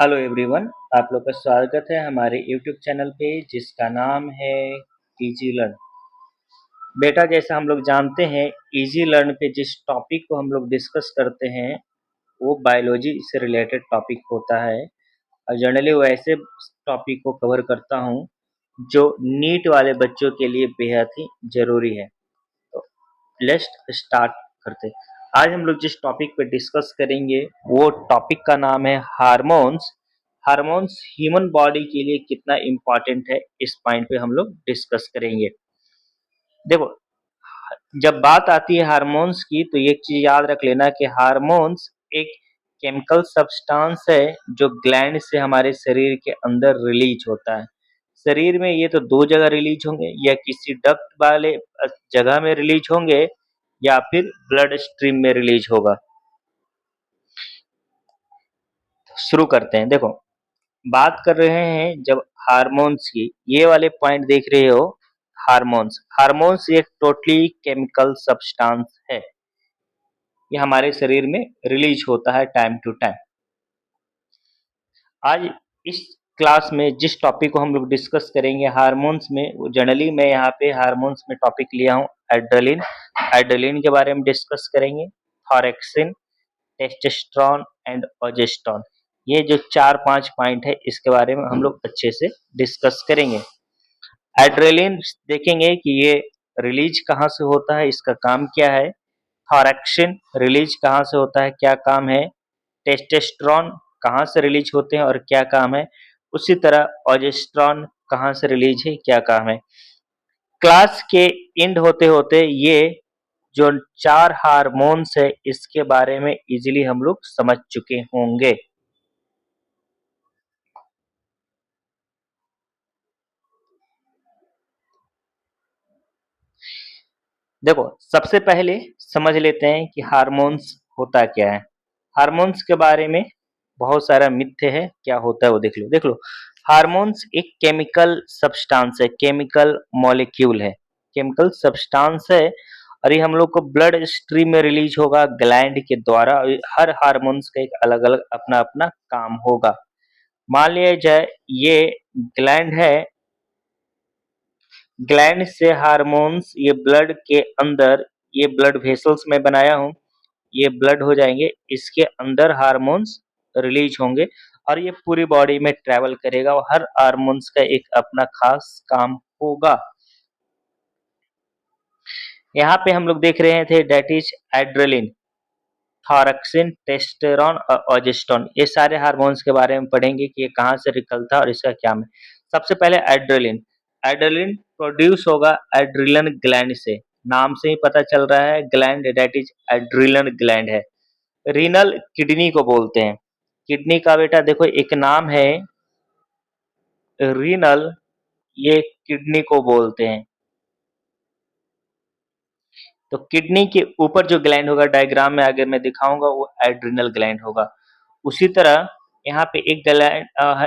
Hello everyone, आप लोग का स्वागत है हमारे यूट्यूब चैनल पे जिसका नाम है इजी लर्न। बेटा, जैसा हम लोग जानते हैं, इजी लर्न पे जिस टॉपिक को हम लोग डिस्कस करते हैं वो बायोलॉजी से रिलेटेड टॉपिक होता है और जनरली वो ऐसे टॉपिक को कवर करता हूँ जो नीट वाले बच्चों के लिए बेहद ही ज़रूरी है। तो लेट्स स्टार्ट करते हैं। आज हम लोग जिस टॉपिक पे डिस्कस करेंगे वो टॉपिक का नाम है हार्मोन्स। हार्मोन्स ह्यूमन बॉडी के लिए कितना इम्पोर्टेंट है, इस पॉइंट पे हम लोग डिस्कस करेंगे। देखो, जब बात आती है हार्मोन्स की तो एक चीज याद रख लेना कि हार्मोन्स एक केमिकल सब्सटेंस है जो ग्लैंड से हमारे शरीर के अंदर रिलीज होता है। शरीर में ये तो दो जगह रिलीज होंगे, या किसी डक्ट वाले जगह में रिलीज होंगे या फिर ब्लड स्ट्रीम में रिलीज होगा। शुरू करते हैं। देखो, बात कर रहे हैं जब हार्मोन्स की, ये वाले पॉइंट देख रहे हो। हार्मोन्स हार्मोन्स एक टोटली केमिकल सब्सटेंस है। ये हमारे शरीर में रिलीज होता है टाइम टू टाइम। आज इस क्लास में जिस टॉपिक को हम लोग डिस्कस करेंगे हार्मोन्स में, वो जनरली मैं यहाँ पे हार्मोन्स में टॉपिक लिया हूँ एड्रेलिन। एड्रेलिन के बारे में डिस्कस करेंगे, थॉरेक्सिन, टेस्टोस्टेरोन एंड प्रोजेस्टेरोन। ये जो 4-5 पॉइंट है इसके बारे में हम लोग अच्छे से डिस्कस करेंगे। एड्रेलिन देखेंगे कि ये रिलीज कहाँ से होता है, इसका काम क्या है। थॉरेक्सिन रिलीज कहाँ से होता है, क्या काम है। टेस्टोस्टेरोन कहाँ से रिलीज होते हैं और क्या काम है। उसी तरह प्रोजेस्टेरोन कहाँ से रिलीज है, क्या काम है। क्लास के एंड होते होते ये जो 4 हार्मोन्स है इसके बारे में इजीली हम लोग समझ चुके होंगे। देखो, सबसे पहले समझ लेते हैं कि हार्मोन्स होता क्या है। हार्मोन्स के बारे में बहुत सारा मिथ्य है, क्या होता है वो देख लो। हार्मोन्स एक केमिकल सब्सटेंस है, केमिकल मॉलिक्यूल है, केमिकल सब्सटेंस है। और ये हम लोग को ब्लड स्ट्रीम में रिलीज होगा ग्लैंड के द्वारा। हर हार्मोन्स का एक अलग अलग अपना अपना काम होगा। मान लिया जाए ये ग्लैंड है, ग्लैंड से हार्मोन्स ये ब्लड के अंदर, ये ब्लड वेसल्स में बनाया हूँ, ये ब्लड हो जाएंगे, इसके अंदर हार्मोन्स रिलीज होंगे और ये पूरी बॉडी में ट्रेवल करेगा और हर हार्मोन्स का एक अपना खास काम होगा। यहाँ पे हम लोग देख रहे थे डेट इज एड्रेलिन, थॉरेक्सिन, टेस्टोस्टेरोन और प्रोजेस्टेरोन। ये सारे हार्मोन्स के बारे में पढ़ेंगे कि ये कहाँ से निकलता है और इसका क्या है। सबसे पहले एड्रेलिन। एड्रेलिन प्रोड्यूस होगा एड्रिनल ग्लैंड से। नाम से ही पता चल रहा है gland that is adrenal gland है। रीनल किडनी को बोलते हैं। किडनी का बेटा देखो एक नाम है रीनल, ये किडनी को बोलते हैं। तो किडनी के ऊपर जो ग्लैंड होगा, डायग्राम में अगर मैं दिखाऊंगा, वो एड्रिनल ग्लैंड होगा। उसी तरह यहाँ पे एक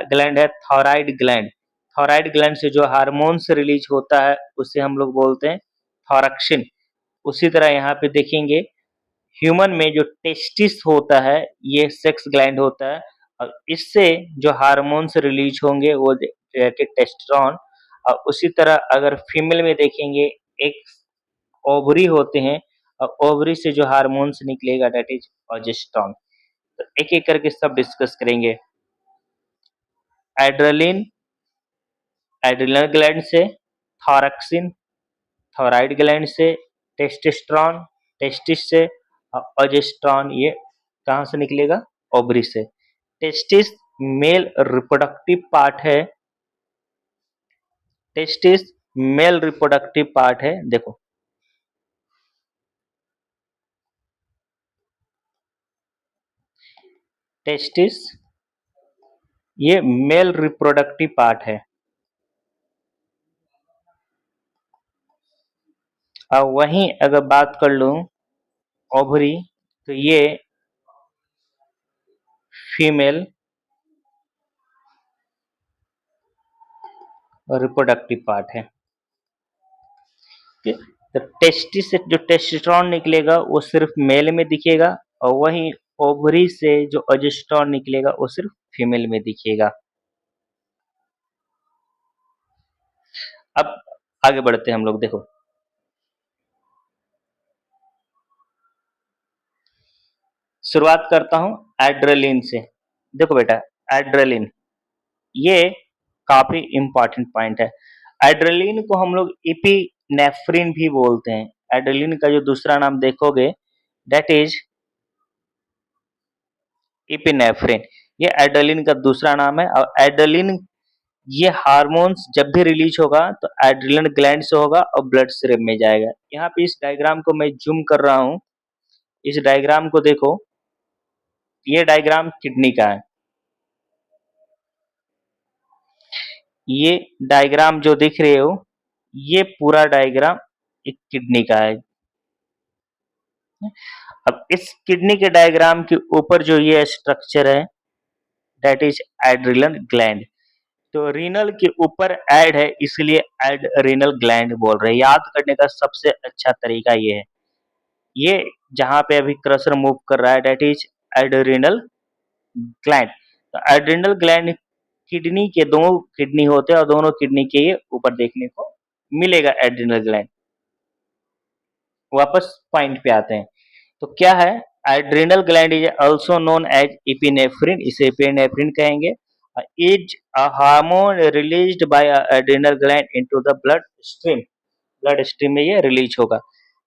ग्लैंड है थायराइड ग्लैंड। थायराइड ग्लैंड से जो हार्मोन्स रिलीज होता है उसे हम लोग बोलते हैं थॉरेक्सिन। उसी तरह यहाँ पे देखेंगे ह्यूमन में जो टेस्टिस होता है, ये सेक्स ग्लैंड होता है और इससे जो हार्मोन्स रिलीज होंगे वो टेस्टोस्टेरोन। और उसी तरह अगर फीमेल में देखेंगे, एक ओवरी होते हैं और ओवरी से जो हार्मोन्स निकलेगा दैट इज प्रोजेस्टेरोन। तो एक एक करके सब डिस्कस करेंगे। एड्रेलिन एड्रिनल ग्लैंड से, थॉरेक्सिन थायराइड ग्लैंड से, टेस्टोस्टेरोन टेस्टिस से और प्रोजेस्टेरोन ये कहाँ से निकलेगा, ओवरी से। टेस्टिस मेल रिप्रोडक्टिव पार्ट है, टेस्टिस मेल रिप्रोडक्टिव पार्ट है। देखो, टेस्टिस ये मेल रिप्रोडक्टिव पार्ट है और वहीं अगर बात कर लूं ओवरी, तो ये फीमेल रिप्रोडक्टिव पार्ट है। तो टेस्टिस से जो टेस्टोस्टेरोन निकलेगा वो सिर्फ मेल में दिखेगा और वहीं ओवरी से जो प्रोजेस्टेरॉन निकलेगा वो सिर्फ फीमेल में दिखेगा। अब आगे बढ़ते हैं हम लोग। देखो शुरुआत करता हूँ एड्रेलिन से। देखो बेटा, एड्रेलिन ये काफी इंपॉर्टेंट पॉइंट है। एड्रेलिन को हम लोग इपिनेफ्रिन भी बोलते हैं। एड्रेलिन का जो दूसरा नाम देखोगे दैट इज इपिनेफ्रिन। ये एड्रेलिन का दूसरा नाम है। और एड्रेलिन ये हार्मोन्स जब भी रिलीज होगा तो एड्रेनल ग्लैंड से होगा और ब्लड स्ट्रीम में जाएगा। यहाँ पे इस डायग्राम को मैं जूम कर रहा हूँ। इस डायग्राम को देखो, ये डायग्राम किडनी का है। ये डायग्राम जो दिख रहे हो, ये पूरा डायग्राम एक किडनी का है। अब इस किडनी के डायग्राम के ऊपर जो ये स्ट्रक्चर है दैट इज एड्रिनल ग्लैंड। तो रीनल के ऊपर एड है, इसलिए एड्रिनल ग्लैंड बोल रहे हैं। याद करने का सबसे अच्छा तरीका ये है। ये जहां पे अभी क्रसर मूव कर रहा है दैट इज एड्रिनल ग्लैंड। तो एड्रिनल ग्लैंड किडनी के दो किडनी होते हैं और दोनों किडनी के ये ऊपर देखने को मिलेगा एड्रिनल ग्लैंड। वापस पॉइंट पे आते हैं। तो क्या है, adrenal gland is also known as epinephrine, इसे इपिनेफ्रिन कहेंगे। Is a hormone released by adrenal gland into the blood stream. Blood stream में ये रिलीज होगा।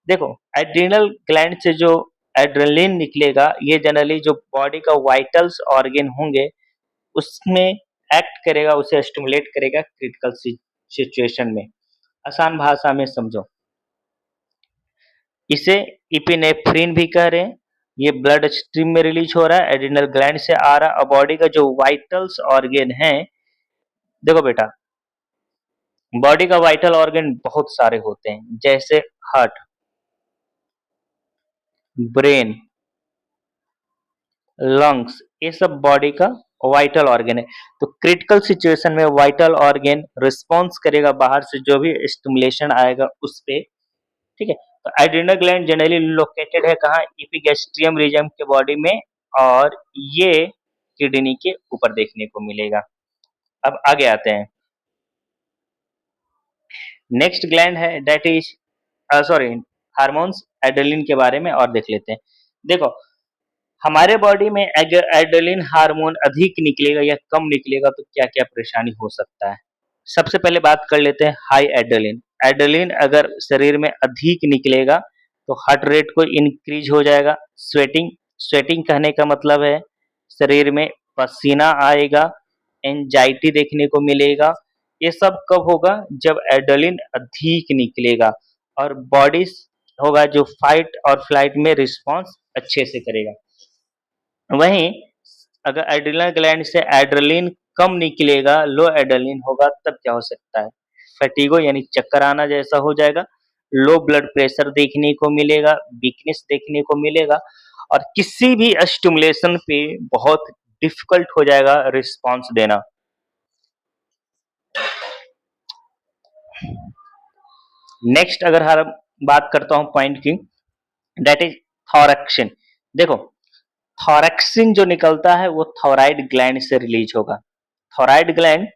देखो एड्रिनल ग्लैंड से जो एड्रेनलिन निकलेगा ये जनरली जो बॉडी का वाइटल्स ऑर्गन होंगे उसमें एक्ट करेगा, उसे स्टिमुलेट करेगा क्रिटिकल सिचुएशन में। आसान भाषा में समझो, इसे इपिनेफ्रिन भी कह रहे हैं। ये ब्लड स्ट्रीम में रिलीज हो रहा है, एड्रिनल ग्लैंड से आ रहा है और बॉडी का जो वाइटल्स ऑर्गन है, देखो बेटा बॉडी का वाइटल ऑर्गन बहुत सारे होते हैं जैसे हार्ट, ब्रेन, लंग्स, ये सब बॉडी का वाइटल ऑर्गन है। तो क्रिटिकल सिचुएशन में वाइटल ऑर्गन रिस्पॉन्स करेगा बाहर से जो भी स्टिमुलेशन आएगा उस पे। ठीक है, तो एड्रिनल ग्लैंड जनरली लोकेटेड है कहाँ, इपिगैस्ट्रियम रीजन के बॉडी में, और ये किडनी के ऊपर देखने को मिलेगा। अब आगे आते हैं। नेक्स्ट ग्लैंड है that is sorry hormones adrenaline के बारे में और देख लेते हैं। देखो हमारे बॉडी में अगर एड्रेनलिन हार्मोन अधिक निकलेगा या कम निकलेगा तो क्या क्या परेशानी हो सकता है। सबसे पहले बात कर लेते हैं हाई एड्रेनलिन। एड्रेनलिन अगर शरीर में अधिक निकलेगा तो हार्ट रेट को इंक्रीज हो जाएगा। स्वेटिंग, स्वेटिंग कहने का मतलब है शरीर में पसीना आएगा, एंजाइटी देखने को मिलेगा। ये सब कब होगा, जब एड्रेनलिन अधिक निकलेगा और बॉडी होगा जो फाइट और फ्लाइट में रिस्पॉन्स अच्छे से करेगा। वहीं अगर एड्रिनल ग्लैंड से एड्रेनलिन कम निकलेगा, लो एड्रेनलिन होगा, तब क्या हो सकता है, फैटिगो यानी चक्कर आना जैसा हो जाएगा, लो ब्लड प्रेशर देखने को मिलेगा, वीकनेस देखने को मिलेगा और किसी भी स्टिमुलेशन पे बहुत डिफिकल्ट हो जाएगा रिस्पॉन्स देना। नेक्स्ट अगर हम बात करता हूं पॉइंट की दैट इज थॉरक्सिन। देखो थॉरक्सिन जो निकलता है वो थोराइड ग्लैंड से रिलीज होगा। थोराइड ग्लैंड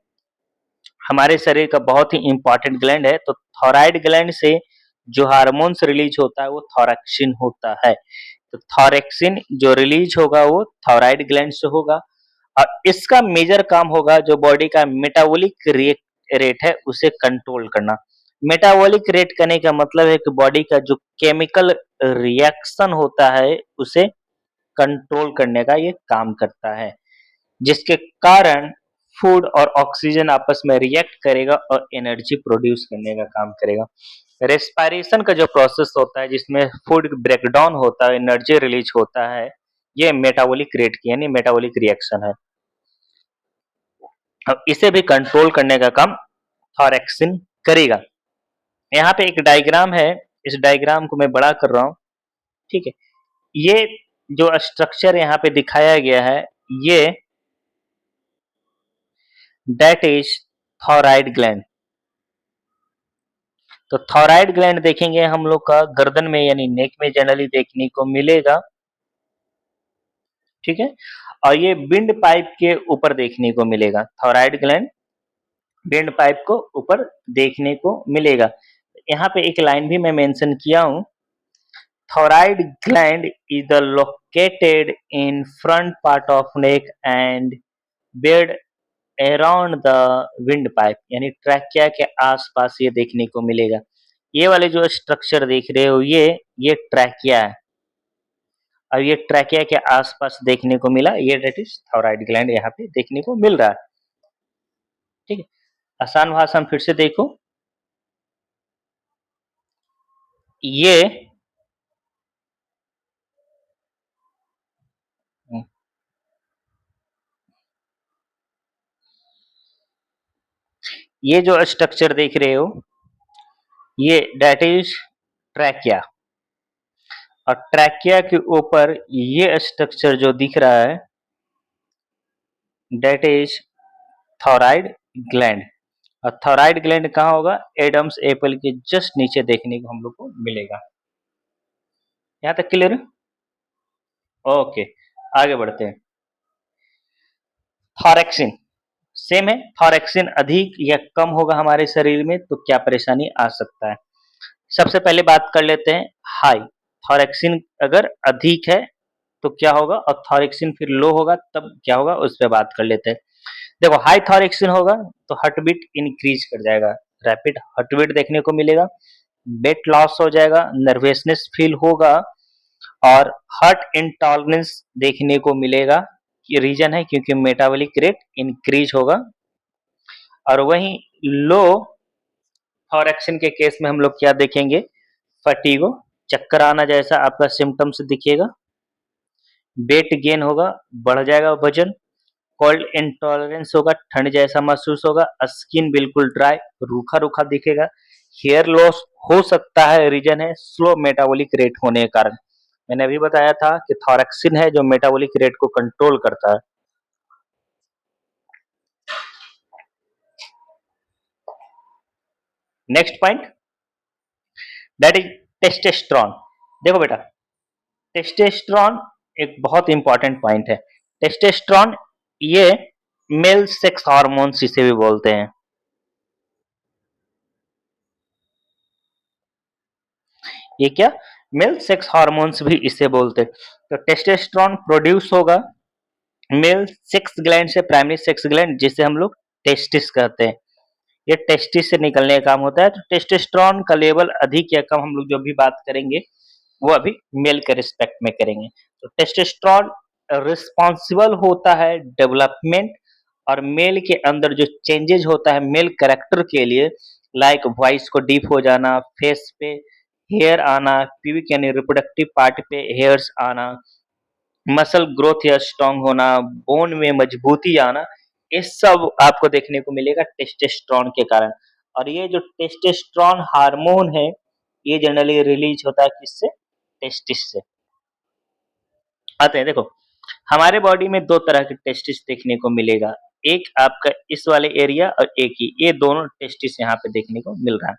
हमारे शरीर का बहुत ही इंपॉर्टेंट ग्लैंड है। तो थोराइड ग्लैंड से जो हार्मोन्स रिलीज होता है वो थॉरक्सिन होता है। तो थॉरक्सिन जो रिलीज होगा वो थोराइड ग्लैंड से होगा और इसका मेजर काम होगा जो बॉडी का मेटाबॉलिक रेट है उसे कंट्रोल करना। मेटाबॉलिक रेट करने का मतलब है कि बॉडी का जो केमिकल रिएक्शन होता है उसे कंट्रोल करने का ये काम करता है, जिसके कारण फूड और ऑक्सीजन आपस में रिएक्ट करेगा और एनर्जी प्रोड्यूस करने का काम करेगा। रेस्पिरेशन का जो प्रोसेस होता है जिसमें फूड ब्रेकडाउन होता है, एनर्जी रिलीज होता है, ये मेटाबॉलिक रेट की यानी मेटाबॉलिक रिएक्शन है। अब इसे भी कंट्रोल करने का काम थॉरक्सिन करेगा। यहाँ पे एक डायग्राम है, इस डायग्राम को मैं बड़ा कर रहा हूँ। ठीक है, ये जो स्ट्रक्चर यहाँ पे दिखाया गया है ये दैट इज थॉराइड ग्लैंड। तो थॉराइड ग्लैंड देखेंगे हम लोग का गर्दन में यानी नेक में जनरली देखने को मिलेगा। ठीक है। और ये विंड पाइप के ऊपर देखने को मिलेगा, थायराइड ग्लैंड विंड पाइप को ऊपर देखने को मिलेगा। यहाँ पे एक लाइन भी मैं मेंशन किया हूँ, thyroid gland is the located in front part of neck and bed around the windpipe, यानी ट्रैकिया के आसपास ये देखने को मिलेगा। ये वाले जो स्ट्रक्चर देख रहे हो ये ट्रैकिया है और ये ट्रैकिया के आसपास देखने को मिला, ये डेट इज थायराइड ग्लैंड यहाँ पे देखने को मिल रहा है। ठीक है, आसान भाषा में फिर से देखो, ये ये जो स्ट्रक्चर देख रहे हो ये डेट इज ट्रैकिया, और ट्रैकिया के ऊपर ये स्ट्रक्चर जो दिख रहा है डेट इज थायराइड ग्लैंड। और थायराइड ग्लैंड कहाँ होगा, एडम्स एपल के जस्ट नीचे देखने को हम लोग को मिलेगा। यहाँ तक क्लियर है? ओके, आगे बढ़ते हैं। थायरॉक्सिन सेम है, थायरॉक्सिन अधिक या कम होगा हमारे शरीर में तो क्या परेशानी आ सकता है। सबसे पहले बात कर लेते हैं हाई, थायरॉक्सिन अगर अधिक है तो क्या होगा, और थायरॉक्सिन फिर लो होगा तब क्या होगा, उस पर बात कर लेते हैं। देखो, हाई थायरॉक्सिन होगा तो हार्ट बीट इंक्रीज कर जाएगा, रैपिड हार्ट बीट देखने को मिलेगा, वेट लॉस हो जाएगा, नर्वसनेस फील होगा और हार्ट इंटॉलरेंस देखने को मिलेगा। ये रीजन है क्योंकि मेटाबॉलिक रेट इंक्रीज होगा। और वहीं लो थायरॉक्सिन के केस में हम लोग क्या देखेंगे, फटीगो, चक्कर आना जैसा आपका सिम्टम्स दिखेगा, वेट गेन होगा, बढ़ जाएगा वजन, कोल्ड इंटॉलरेंस होगा, ठंड जैसा महसूस होगा, स्किन बिल्कुल ड्राई रूखा रूखा दिखेगा, हेयर लॉस हो सकता है, रीजन है स्लो मेटाबॉलिक रेट होने के कारण। मैंने अभी बताया था कि थायरॉक्सिन है जो मेटाबॉलिक रेट को कंट्रोल करता है। Next point that is testosterone. देखो बेटा, टेस्टोस्टेरोन एक बहुत इंपॉर्टेंट पॉइंट है। टेस्टोस्टेरोन ये मेल सेक्स हार्मोन्स इसे भी बोलते हैं। ये क्या, मेल सेक्स हार्मोन्स भी इसे बोलते हैं। तो टेस्टोस्टेरोन प्रोड्यूस होगा मेल सेक्स ग्लैंड से, प्राइमरी सेक्स ग्लैंड जिसे हम लोग टेस्टिस कहते हैं, ये टेस्टिस से निकलने का काम होता है। तो टेस्टोस्टेरोन का लेवल अधिक या कम हम लोग जो भी बात करेंगे वो अभी मेल के रिस्पेक्ट में करेंगे। तो टेस्टोस्टेरोन रिस्पॉन्सिबल होता है डेवलपमेंट और मेल के अंदर जो चेंजेज होता है मेल कैरेक्टर के लिए, लाइक वॉइस को डीप हो जाना, फेस पे हेयर आना, प्यूबिक यानी रिप्रोडक्टिव पार्ट पे हेयर्स आना, मसल ग्रोथ या स्ट्रांग होना, बोन में मजबूती आना, ये सब आपको देखने को मिलेगा टेस्टोस्टेरोन के कारण। और ये जो टेस्टोस्टेरोन हार्मोन है ये जनरली रिलीज होता है किससे, टेस्टिस से। आते हैं, देखो हमारे बॉडी में दो तरह के टेस्टिस देखने को मिलेगा, एक आपका इस वाले एरिया और एक ही, ये दोनों टेस्टिस यहाँ पे देखने को मिल रहा है।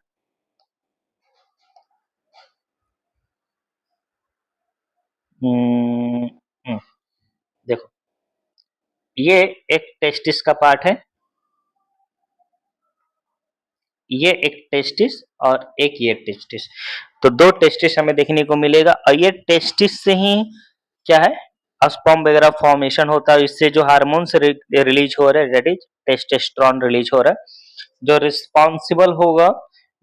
हम्म, हम्म, देखो ये एक टेस्टिस का पार्ट है, ये एक टेस्टिस और एक ये टेस्टिस, तो दो टेस्टिस हमें देखने को मिलेगा। और ये टेस्टिस से ही क्या है, स्पर्म वगैरह फॉर्मेशन होता है, इससे जो हार्मोन्स रिलीज हो रहे हैं दैट इज टेस्टोस्टेरोन रिलीज हो रहा है, जो रिस्पॉन्सिबल होगा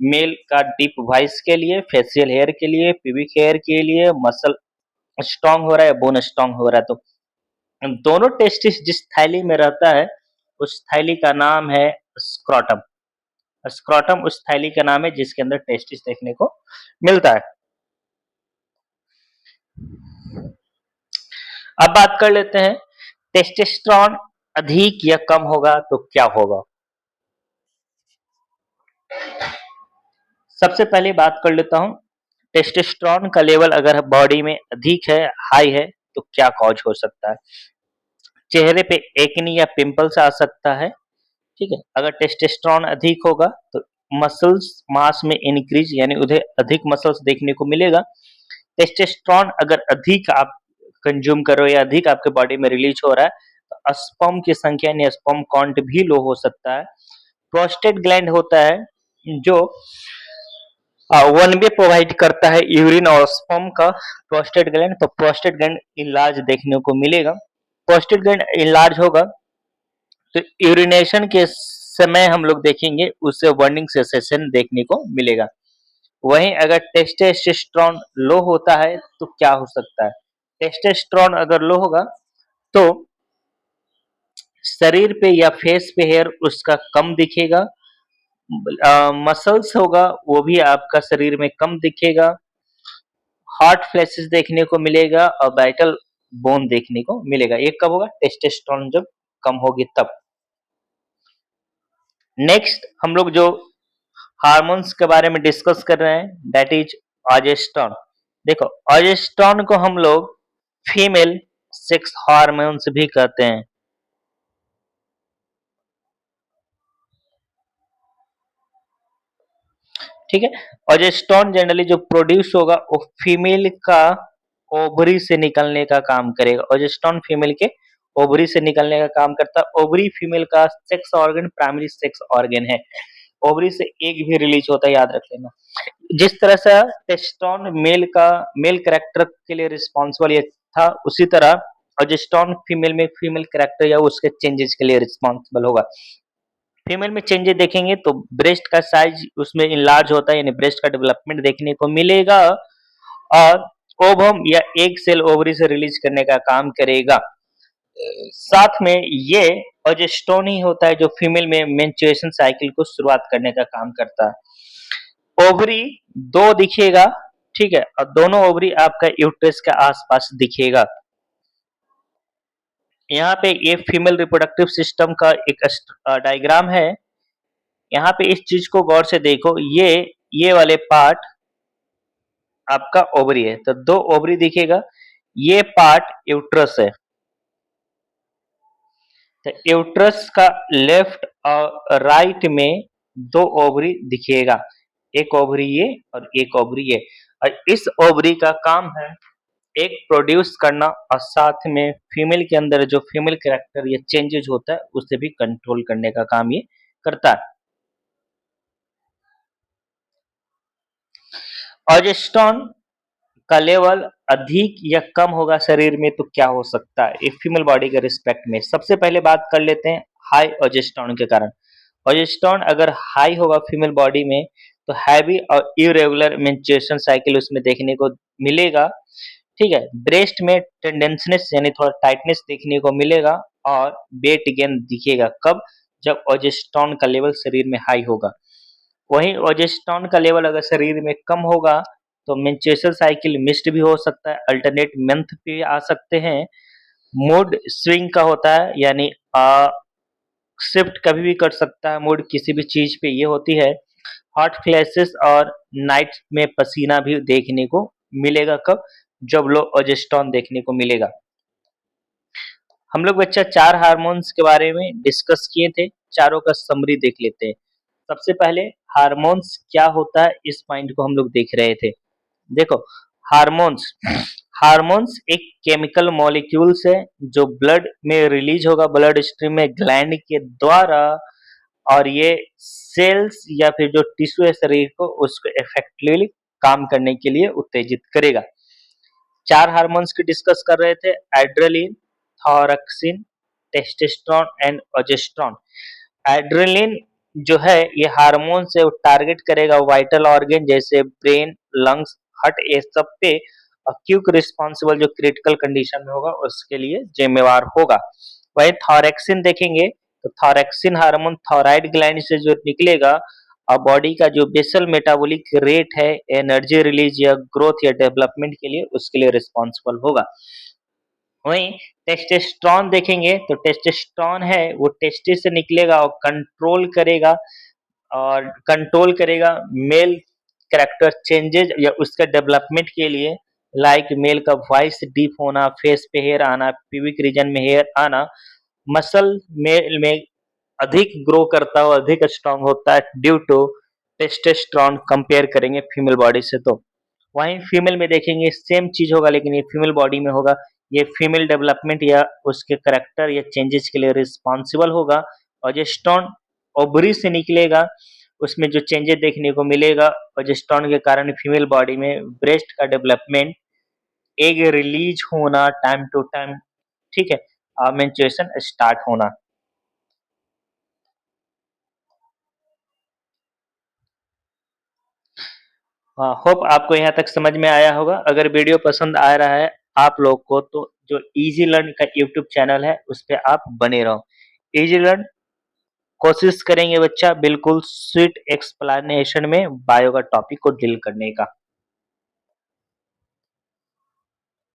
मेल का डीप वॉइस के लिए, फेशियल हेयर के लिए, प्यूबिक हेयर के लिए, मसल स्ट्रांग हो रहा है, बोन स्ट्रांग हो रहा है। तो दोनों टेस्टिस जिस थैली में रहता है उस थैली का नाम है स्क्रोटम। स्क्रोटम उस थैली का नाम है जिसके अंदर टेस्टिस देखने को मिलता है। अब बात कर लेते हैं टेस्टोस्टेरोन अधिक या कम होगा तो क्या होगा। सबसे पहले बात कर लेता हूं, टेस्टोस्टेरोन का लेवल अगर बॉडी में अधिक है, हाई है, तो क्या कॉज हो सकता है। चेहरे पे एक्नी या पिंपल्स आ सकता है, ठीक है। अगर टेस्टोस्टेरोन अधिक होगा तो मसल्स मास में इंक्रीज, यानी उधर अधिक मसल्स देखने को मिलेगा। टेस्टोस्टेरोन अगर अधिक आप कंज्यूम कर रहे हो या अधिक आपके बॉडी में रिलीज हो रहा है, तो स्पर्म की संख्या यानी स्पर्म काउंट भी लो हो सकता है। प्रोस्टेट ग्लैंड होता है जो वन वे प्रोवाइड करता है यूरिन और स्पर्म का प्रोस्टेट ग्लैंड, तो प्रोस्टेट ग्लैंड इनलार्ज देखने को मिलेगा। प्रोस्टेट ग्लैंड इनलार्ज होगा तो यूरिनेशन के समय हम लोग देखेंगे उससे बर्निंग सेंसेशन देखने को मिलेगा। वहीं अगर टेस्टोस्टेरोन लो होता है तो क्या हो सकता है? टेस्टोस्टेरोन अगर लो होगा तो शरीर पे या फेस पे हेयर उसका कम दिखेगा, मसल्स होगा वो भी आपका शरीर में कम दिखेगा, हॉट फ्लैशेस देखने को मिलेगा और वाइटल बोन देखने को मिलेगा। ये कब होगा? टेस्टोस्टेरोन जब कम होगी तब। नेक्स्ट हम लोग जो हार्मोन्स के बारे में डिस्कस कर रहे हैं दैट इज ऑजेस्ट्रॉन। देखो ऑजेस्ट्रॉन को हम लोग फीमेल सेक्स हार्मोन्स भी कहते हैं। ठीक है, ऑजेस्ट्रॉन जनरली जो प्रोड्यूस होगा वो फीमेल का ओवरी से निकलने का काम करेगा। ऑजेस्ट्रॉन फीमेल के ओवरी से निकलने का काम करता है। ओवरी फीमेल का sex organ primary sex organ है। ओवरी से एग भी रिलीज होता है, याद रख लेना। जिस तरह से टेस्टोन मेल कैरेक्टर के लिए रिस्पॉन्सिबल ये था, उसी तरह प्रोजेस्टेरोन फीमेल में फीमेल कैरेक्टर या उसके चेंजेस के लिए रिस्पॉन्सिबल होगा। फीमेल में चेंजेस देखेंगे तो ब्रेस्ट का साइज उसमें इनलार्ज होता है यानी ब्रेस्ट का डेवलपमेंट देखने को मिलेगा और ओवम या एग सेल ओवरी से रिलीज करने का काम करेगा। साथ में ये प्रोजेस्टेरोन ही होता है जो फीमेल में मेंस्ट्रुएशन साइकिल को शुरुआत करने का काम करता है। ओवरी दो दिखेगा, ठीक है, और दोनों ओवरी आपका यूट्रस के आसपास दिखेगा। यहाँ पे ये फीमेल रिप्रोडक्टिव सिस्टम का एक डायग्राम है। यहाँ पे इस चीज को गौर से देखो, ये वाले पार्ट आपका ओवरी है, तो दो ओवरी दिखेगा, ये पार्ट यूट्रस है। तो यूट्रस का लेफ्ट और राइट में दो ओवरी दिखेगा, एक ओवरी ये और एक ओवरी ये, और इस ओवरी का काम है एक प्रोड्यूस करना और साथ में फीमेल के अंदर जो फीमेल कैरेक्टर या चेंजेस होता है उसे भी कंट्रोल करने का काम ये करता है। प्रोजेस्टेरोन का लेवल अधिक या कम होगा शरीर में तो क्या हो सकता है एक फीमेल बॉडी के रिस्पेक्ट में? सबसे पहले बात कर लेते हैं हाई प्रोजेस्टेरोन के कारण। प्रोजेस्टेरोन अगर हाई होगा फीमेल बॉडी में तो हैवी और इरेगुलर मेंस्ट्रुएशन साइकिल उसमें देखने को मिलेगा। ठीक है, ब्रेस्ट में टेंडेंसनेस यानी थोड़ा टाइटनेस देखने को मिलेगा और वेट गेन दिखेगा। कब? जब प्रोजेस्टेरोन का लेवल शरीर में हाई होगा। वहीं प्रोजेस्टेरोन का लेवल अगर शरीर में कम होगा तो मेंस्ट्रुएशन साइकिल मिस्ड भी हो सकता है, अल्टरनेट मंथ भी आ सकते हैं, मूड स्विंग का होता है यानी शिफ्ट कभी भी कर सकता है मूड किसी भी चीज पे, ये होती है। हॉट फ्लैशेस और नाइट में पसीना भी देखने को मिलेगा। कब? जब लो प्रोजेस्टेरोन देखने को मिलेगा। हम लोग बच्चा 4 हार्मोन्स के बारे में डिस्कस किए थे, चारों का समरी देख लेते हैं। सबसे पहले हार्मोन्स क्या होता है इस पॉइंट को हम लोग देख रहे थे। देखो हार्मोन्स हार्मोन्स एक केमिकल मॉलिक्यूल्स है जो ब्लड में रिलीज होगा, ब्लड स्ट्रीम में ग्लैंड के द्वारा, और ये सेल्स या फिर जो टिश्यू है शरीर को उसको इफेक्टिवली काम करने के लिए उत्तेजित करेगा। 4 हार्मोन्स की डिस्कस कर रहे थे, adrenaline, thyroxine, testosterone and progesterone. Adrenaline जो है ये हार्मोन से टारगेट करेगा वाइटल ऑर्गन जैसे ब्रेन, लंग्स, हार्ट, ये सब पे क्विक रिस्पॉन्सिबल जो क्रिटिकल कंडीशन में होगा उसके लिए जिम्मेवार होगा। वही थॉरक्सिन देखेंगे तो थॉरक्सिन हार्मोन थायराइड ग्लैंड से जो निकलेगा और बॉडी का जो बेसल मेटाबॉलिक रेट है, एनर्जी रिलीज या ग्रोथ या डेवलपमेंट के लिए उसके लिए रिस्पॉन्सिबल होगा। वहीं टेस्टोस्टेरोन देखेंगे तो टेस्टोस्टेरोन है वो टेस्टिस से निकलेगा और कंट्रोल करेगा मेल कैरेक्टर चेंजेज या उसके डेवलपमेंट के लिए, लाइक मेल का वॉइस डीप होना, फेस पे हेयर आना, प्यूबिक रीजन में हेयर आना, मसल मेल में अधिक ग्रो करता है, अधिक स्ट्रांग होता है ड्यू टू टेस्टोस्टेरोन कंपेयर करेंगे फीमेल बॉडी से। तो वहीं फीमेल में देखेंगे सेम चीज होगा लेकिन ये फीमेल बॉडी में होगा ये फीमेल डेवलपमेंट या उसके करेक्टर या चेंजेस के लिए रिस्पॉन्सिबल होगा। और प्रोजेस्टेरोन ओवरी से निकलेगा, उसमें जो चेंजेस देखने को मिलेगा प्रोजेस्टेरोन के कारण फीमेल बॉडी में ब्रेस्ट का डेवलपमेंट, एग रिलीज होना टाइम टू टाइम, ठीक है, मेंस्ट्रुएशन स्टार्ट होना। होप आपको यहाँ तक समझ में आया होगा। अगर वीडियो पसंद आ रहा है आप लोग को तो जो इजी लर्न का यूट्यूब चैनल है उस पे आप बने रहो। इजी लर्न कोशिश करेंगे बच्चा बिल्कुल स्वीट एक्सप्लेनेशन में बायो का टॉपिक को डील करने का।